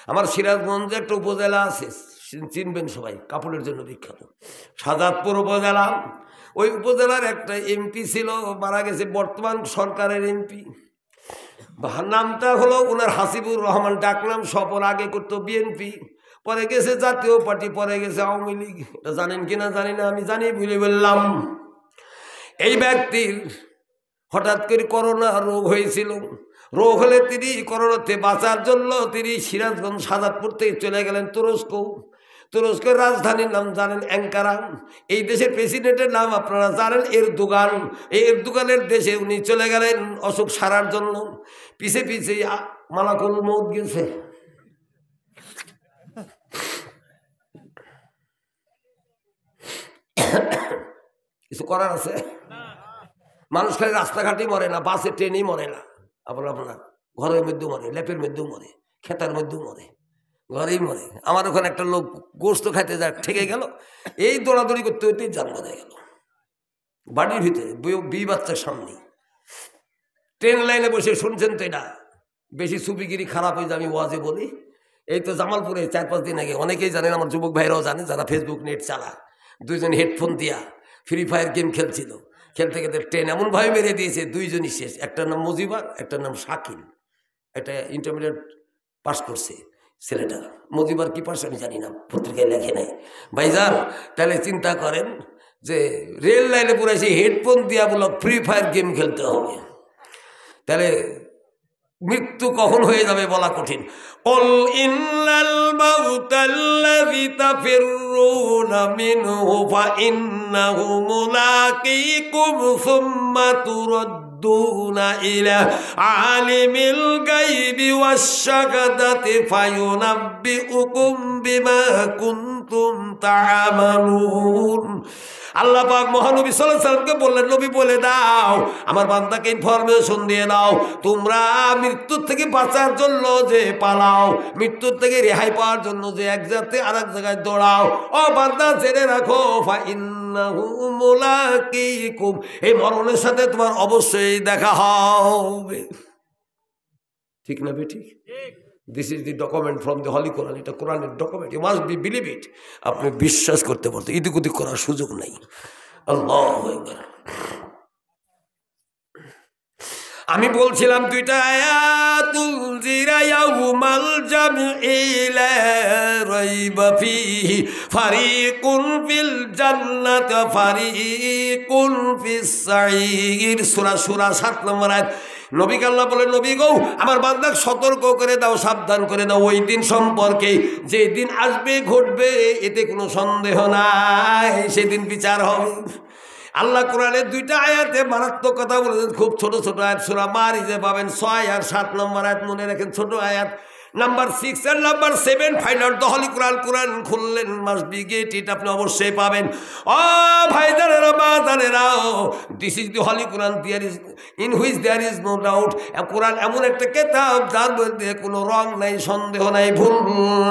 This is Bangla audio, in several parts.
আমার সিরাজগঞ্জে একটা উপজেলা আছে, চিনবেন সবাই, কাপড়ের জন্য বিখ্যাত, শাহজাদপুর উপজেলা। ওই উপজেলার একটা এমপি ছিল, মারা গেছে, বর্তমান সরকারের এমপি। নামটা হলো ওনার হাসিবুর রহমান, ডাকনাম সফর, আগে করতো বিএনপি, পরে গেছে জাতীয় পার্টি, পরে গেছে আওয়ামী লীগ। এটা জানেন কিনা জানি না, আমি জানি ভুলে বললাম। এই ব্যক্তির হঠাৎ করে করোনা রোগ হয়েছিল। রোগ হলে তিনি করোনাতে বাঁচার জন্য তিনি সিরাজগঞ্জ শাহজাদপুর থেকে চলে গেলেন তুরস্ক। তুরস্কের রাজধানীর নাম জানেন অ্যাঙ্কারা। এই দেশের প্রেসিডেন্টের নাম আপনারা জানেন এরদোগান। এই এরদোগানের দেশে উনি চলে গেলেন অসুখ সারার জন্য। পিছে পিছে মালাকুল মউত গেছে। কিছু করার আছে? মানুষ খালি রাস্তাঘাটেই মরে না, বাসে ট্রেনেই মরে না, আপনার ঘরের মধ্যেও মরে, লেপের মধ্যেও মরে, খেতার মধ্যেও মরে, ঘরেই মরে। আমার ওখানে একটা লোক গোস্ত খাইতে যা ঠেকে গেল, এই দৌড়াদৌড়ি করতে হইতেই জান বাঁধা গেল বাড়ির ভিতরে, বি বাচ্চার সামনে। ট্রেন লাইনে বসে শুনছেন তো, এটা বেশি সুবিগিরি খারাপ হয়ে যায়, আমি ওয়াজে বলি। এই তো জামালপুরে 4-5 দিন আগে, অনেকেই জানেন, আমার যুবক ভাইরাও জানে যারা ফেসবুক নেট চালা, দুইজন হেডফোন দিয়া ফ্রি ফায়ার গেম খেলছিল। খেলতে খেলতে ট্রেন এমনভাবে মেরে দিয়েছে, দুইজনই শেষ। একটার নাম মজিবার, একটার নাম শাকিল। একটা ইন্টারমিডিয়েট পাস করছে ছেলেটা। মজিবার কি পাস আমি জানি না, পত্রিকায় লেখে নাই ভাইজান। তাহলে চিন্তা করেন যে রেল লাইনে পুরো সেই হেডফোন দিয়া বলো ফ্রি ফায়ার গেম খেলতে হবে, তাহলে মৃত্যু কখন হয়ে যাবে বলা কঠিন। কুল ইন্নাল মাউতাল্লাযী তাফিররুনা মিনহু ফাইন্নাহু মুলাকীকুম সুম্মা তুরাদ্দুনা ইলা আলিমিল গায়বি ওয়াশ শাহাদাতি ফায়ুনাব্বিউকুম বিমা কুনতুম তা'মালুন। আল্লাহ পাক মহানবী সাল্লাল্লাহু আলাইহি ওয়াসাল্লামকে বললেন, নবী বলে দাও, আমার বান্দাকে ইনফরমেশন দিয়ে দাও, তোমরা মৃত্যুর থেকে বাঁচার জন্য যে পালাও, মৃত্যুর থেকে রেহাই পাওয়ার জন্য যে এক জায়গাতে আরেক জায়গায় দৌড়াও, ও বান্দা জেনে রাখো ফাইন্নাহু মুলাকীকুম, এই মরণের সাথে তোমার অবশ্যই দেখা হবে। ঠিক না বেঠিক? This is the document from the holy Quran. এটা কোরআনের document, you must be believe it. আপনি বিশ্বাস করতে পারতো, ইদিক উদিক করার সুযোগ নাই। আল্লাহু আকবার। আমি বলছিলাম দুইটা আয়াতুল জিরা ইয়াউমাল জামঈ লা রাইবা ফীহি ফারিকুন ফিল জান্নাতি ওয়া ফারিকুন ফিস সাঈর। সূরা 7 নম্বর আয়াত। নবীকে আল্লাহ বলেন, নবী গো, আমার বান্দাকে সতর্ক করে দাও, সাবধান করে দাও ওই দিন সম্পর্কে, যে দিন আসবে ঘটবে, এতে কোনো সন্দেহ নাই, সেদিন বিচার হবে। আল্লাহ কোরআনের দুইটা আয়াতে মারাত্মক কথা বলেছেন, খুব ছোট ছোট আয়াত। সূরা মারিজে পাবেন 6 আর 7 নম্বর আয়াত, মনে রাখেন, ছোট আয়াত। নাম্বার 6 আর number 7 find out the holy Quran. কোরআন খুললেন, মাস্ট বি গেট ইট, আপনি অবশ্যই পাবেন। ও ভাইজানেরা, বাজানেরাও, this is the holy Quran, there is in which there is no doubt. কোরআন এমন একটা কিতাব যার মধ্যে কোনো রং নাই, সন্দেহ নাই, ভুল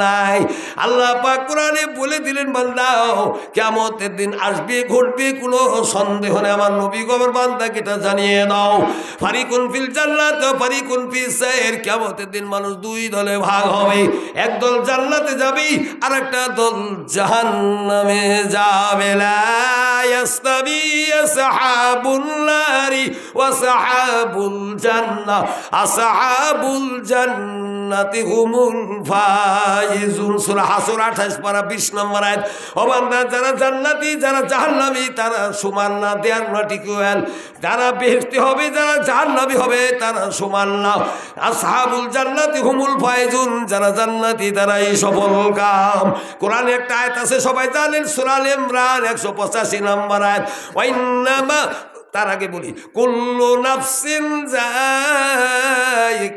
নাই। আল্লাহ পাক কোরআনে বলে দিলেন, বান্দাও কিয়ামতের দিন আসবে ঘটবে, কোনো সন্দেহ নেই। আমার নবী গো, আমার বান্দাকে এটা জানিয়ে দাও, ফারিকুন ফিল জান্নাত ওয়া ফারিকুন ফিস সাইর। কিয়ামতের দিন মানুষ দুই দলে ভাগ হবে, এক দল জান্নাতে যাবে আর একটা দল জাহান্নামে যাবে। লা ইয়াস্তাবি আসহাবুন নারি ওয়া আসহাবুল জান্নাহ, আসহাবুল জান্নাতি হুমুল ফাইজুন। সূরা হাসর 28 পারা 20 নম্বর আয়াত। ও বান্দা, যারা জান্নাতি যারা জাহান্নামী তারা সমান না, দে আর নট ইকুয়াল। যারা বেহেশতি হবে যারা জাহান্নামী হবে তারা সমান না। আসহাবুল জান্নাতি হুমুল ফাইজুন, যারা জান্নাতি তারাই সফল কাম। কোরআনে একটা আয়াত আছে সবাই জানেন, সূরা আল ইমরান 185 নম্বর আয়াত। ওয়াইন্নামা, তার আগে বলি, কুল্লু নাফসিন যায়িকাতুল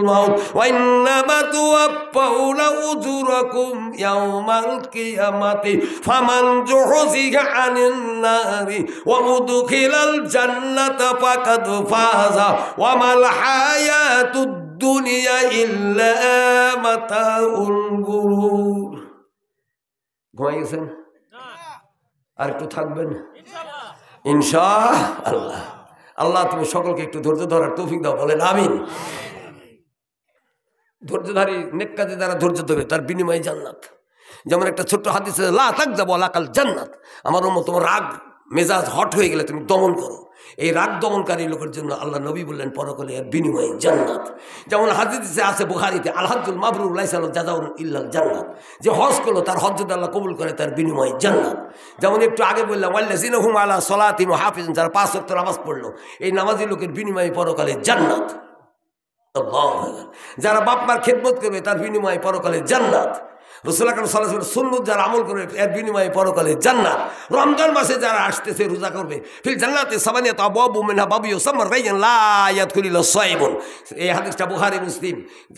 মাউত ওয়া ইন্নামা তুওয়াফাউনা উজুরাকুম ইয়াওমাল কিয়ামাতি ফামান যুহজিহা আনিন নারি ওয়া উদখিলাল জান্নাতা ফাকাদ ফাযা ওয়া মাল হায়াতুদ দুনিয়া ইল্লা মাতাউল গুরুর। ঘুমাই গেছেন? আর একটু থাকবেন ইনশাআল্লাহ। আল্লাহ তুমি সকলকে একটু ধৈর্য ধরার তৌফিক দাও, বলেন আমিন। ধৈর্যধারী নেককাজে যারা ধৈর্য দেবে তার বিনিময়ে জান্নাত। যেমন একটা ছোট্ট হাদিস, লা তাকযাবু লাকাল জান্নাত, আমার উম্মত তোমার রাগ মেজাজ হট হয়ে গেলে তুমি দমন করো। এই রাগ দমনকারী লোকের জন্য আল্লাহ নবী বললেন পরকালে এর বিনিময়ে জান্নাত। যেমন হাদিসে আছে বুখারীতে, আল হজ্জুল মাবরুর লাইসা লাহু জাযাউন ইল্লাল জান্নাত, যে হজ করলো তার হজ যদি আল্লাহ কবুল করে তার বিনিময়ে জান্নাত। যেমন একটু আগে বললাম ওয়াল্লাযিনা হুম আলা সলাতিহিম হাফিজুন, যারা 5 ওয়াক্ত নামাজ পড়লো এই নামাজি লোকের বিনিময়ে পরকালে জান্নাত। যারা বাপ মার খেদমত করবে তার বিনিময়ে পরকালে জান্নাত। রাসূল আকরাম সাল্লাল্লাহু আলাইহি ওয়াসাল্লাম সুন্নাত যারা আমল করবে এর বিনিময়ে পরকালে জান্নাত। রমজান মাসে যারা আসতেছে রোজা করবে, ফিল জান্নাতি সামানিয়াতু আবওয়াবু মিনহা বাবু ইউসাম্মা রায়য়ান লা ইয়াদখুলু ইল্লা সাইবুন। এই হাদিসটা বুখারী মুসলিম।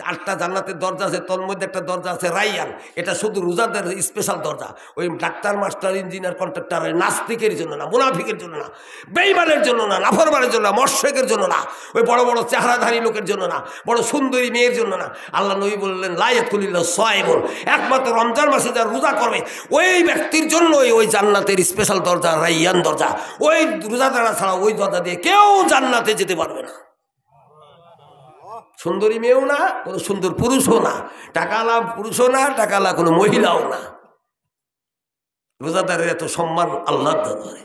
8টা জান্নাতের দরজা আছে, তোর মধ্যে একটা দরজা আছে রায়য়ান, এটা শুধু রোজাদের স্পেশাল দরজা। ওই ডাক্তার, মাস্টার, ইঞ্জিনিয়ার, কন্ট্রাক্টর, নাস্তিকের জন্য না, মুনাফিকের জন্য না, বেঈমানের জন্য না, নাফরমানের জন্য না, মুশরিকের জন্য না, ওই বড় বড় চেহারাধারী লোকের জন্য না, বড় সুন্দরী মেয়ের জন্য না। আল্লাহ নবী বললেন লা ইয়াদখুলু ইল্লা সাইবুন, একমাত্র রমজান মাসে যারা রোজা করবে ওই ব্যক্তির জন্য ওই জান্নাতের স্পেশাল দরজা রায়য়ান দরজা। ওই রোজাদারা ছাড়া ওই দরজা দিয়ে কেউ জান্নাতে যেতে পারবে না। সুন্দরী মেয়েও না, কোনো সুন্দর পুরুষও না, টাকালা পুরুষও না, টাকালা কোনো মহিলাও না। রোজাদারের এত সম্মান আল্লাহর দরবারে।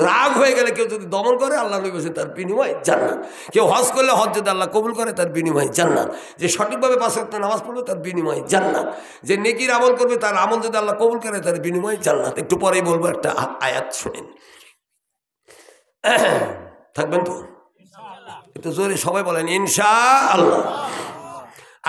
রাগ হয়ে গেলে কেউ যদি দমন করে আল্লাহ নবী বলেছেন তার বিনিময় জান্নাত। কেউ হজ করলে হজ যদি আল্লাহ কবুল করে তার বিনিময় জান্নাত। যে সঠিকভাবে 5 ওয়াক্ত নামাজ পড়বে তার বিনিময় জান্নাত। যে নেকির আমল করবে তার আমল যদি আল্লাহ কবুল করে তার বিনিময় জান্নাত। একটু পরেই বলবো, একটা আয়াত শুনেন, থাকবেন তো? একটু জোরে সবাই বলেন ইনশাআল্লাহ।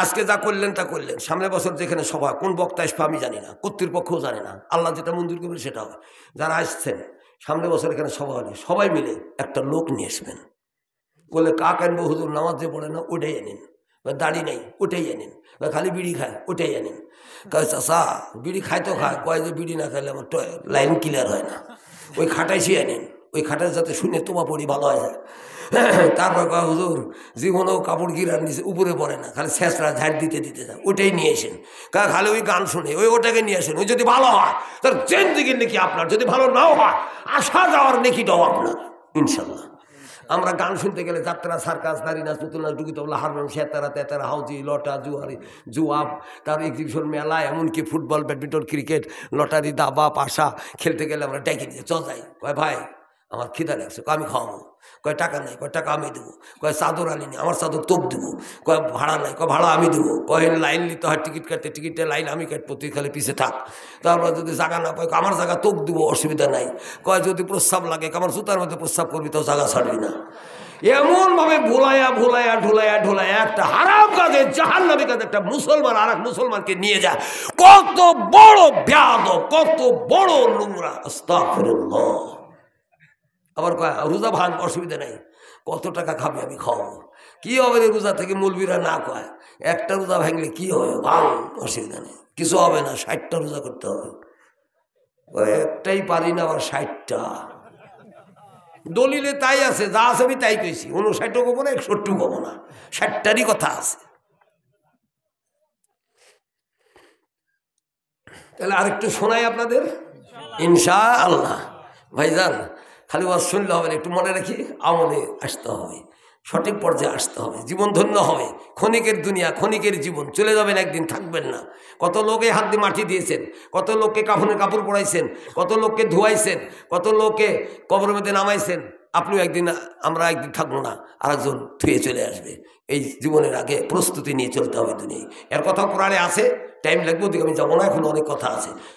আজকে যা করলেন তা করলেন, সামনের বছর যেখানে সভা, কোন বক্তা আসবে আমি জানি না, কর্তৃপক্ষও জানে না, আল্লাহ যেটা মঞ্জুর করবে সেটা হবে। যারা আসছেন সামনের বছর এখানে সভা হলে সবাই মিলে একটা লোক নিয়ে আসবেন। বলে কাক আনবো হুজুর, নামাজ যে পড়ে না ওটাই আনেন, দাড়ি নেই ওটাই আনেন, খালি বিড়ি খায় ওটাই আনেন। কয় চাচা বিড়ি খায় তো খায়, কয় যে বিড়ি না খাইলে আমার লাইন ক্লিয়ার হয় না, ওই খাটাইছি আনেন, ওই খাটাই যাতে শুনে তোমা পড়ি ভালো হয় যায়। তারপর কয় হুজুর জীবনেও কাপড় গিরার নিচে উপরে পড়ে না, খালি শেষরা ঝাড় দিতে দিতে যায়, ওটাই নিয়ে আসেন। কারণ খালি ওই গান শুনে ওটাকে নিয়ে আসেন। ওই যদি ভালো হয় তার জিন্দেগির নেকি আপনার, যদি ভালো নাও হয় আসা যাওয়ার নেকিটাও আপনার ইনশাল্লাহ। আমরা গান শুনতে গেলে যাত্রা, সার্কাস, নারী নাচ, পুতুল নাচ, ডুগি তবলা, হারমোনিয়াম, সেতারা, তেতারা, হাউজি, লটা, জুয়ারি, জুয়াব, তার এক্সিবিশন, মেলা, এমনকি ফুটবল, ব্যাডমিন্টন, ক্রিকেট, লটারি, দাবা, পাশা খেলতে গেলে আমরা ডেকে নিয়ে চ যাই। কয় ভাই আমার খিদা লাগছে, আমি খাওয়াবো। কয় টাকা নাই, কয় টাকা আমি দেবো। কয় চাদর আনিনি, আমার চাদর তোপ দেবো। কয় ভাড়া নাই, কয় ভাড়া আমি দেবো। কয় লাইন নিতে হয় টিকিট কাটতে, টিকিটের লাইন আমি কাটবো, তুই খালি পিছিয়ে থাক। তারপর যদি জায়গা না পাই আমার জায়গা তোপ দেবো, অসুবিধা নাই। কয় যদি প্রস্রাব লাগে, আমার জুতার মধ্যে প্রস্রাব করবি তো জায়গা ছাড়বি না। এমন ভাবে ভুলাইয়া ভুলাইয়া ঢুলাইয়া ঢুলাইয়া একটা হারাম কাজে, জাহান্নামী কাজে একটা মুসলমান আর এক মুসলমানকে নিয়ে যায়। কত বড় বেয়াদব, কত বড় নোংরা, আস্তাগফিরুল্লাহ। আবার কয় রোজা ভাঙ, অসুবিধা নেই, কত টাকা খাবে আমি খাওয়াবো। কি হবে রে রোজা থেকে? মৌলবীরা না কয় একটা রোজা ভাঙলে কি হবে, ভাঙ, অসুবিধা নেই, কিছু হবে না, 60টা রোজা করতে হবে। একটাই পারি না, আবার 60টা দলিলে তাই আছে, যা আছে আমি তাই কইছি। 59ও কব না, 61ও কব না, 60টারই কথা আছে। তাহলে আরেকটু শোনাই আপনাদের ইনশাআল্লাহ। ভাইজান খালি ওয়াজ শুনলে হবে না, একটু মনে রাখি আমলে আসতে হবে, সঠিক পর্যায়ে আসতে হবে, জীবন ধন্য হবে। ক্ষণিকের দুনিয়া, ক্ষণিকের জীবন, চলে যাবেন একদিন, থাকবেন না। কত লোকে হাত দিয়ে মাটি দিয়েছেন, কত লোককে কাফনের কাপড় পরাইছেন, কত লোককে ধোয়াইছেন, কত লোককে কবরের মধ্যে নামাইছেন। আপনিও একদিন, আমরা একদিন থাকবো না, আরেকজন ধুয়ে চলে আসবে। এই জীবনের আগে প্রস্তুতি নিয়ে চলতে হবে দুনিয়ায়। এর কথা কোরআনে আছে, টাইম লাগবে, ওদিকে আমি যাবো না, এখন অনেক কথা আছে।